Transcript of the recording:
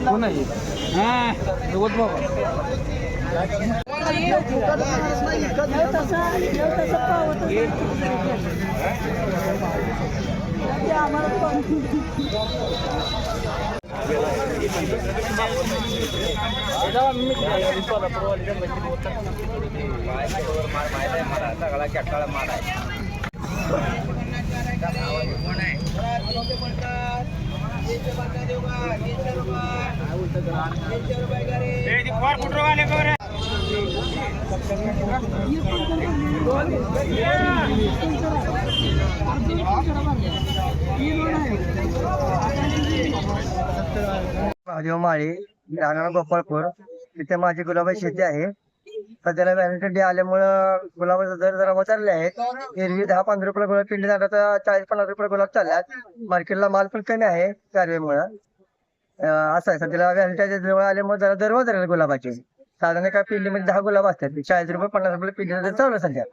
कोण आहे बाबा महादेव माळी राहणार गोपाळपूर तिथे माझी गुलाबाची शेती आहे. सध्याला व्हॅलेंटाईन डे आल्यामुळं गुलाबाचा दर जरा उतरले आहेत. एरवी 10-15 रुपये गुलाब पिंडी झाला तर 40-50 रुपये गुलाब चालल्यात. मार्केटला माल पण कमी आहे गारव्यामुळं. असं आहे सध्याला व्हॅलेंटाईन जवळ आल्यामुळे जरा दर उतरले गुलाबाचे. साधारण एका पिंडीमध्ये 10 गुलाब असतात. 40 रुपये 50 रुपये पिंडी चालू सध्या.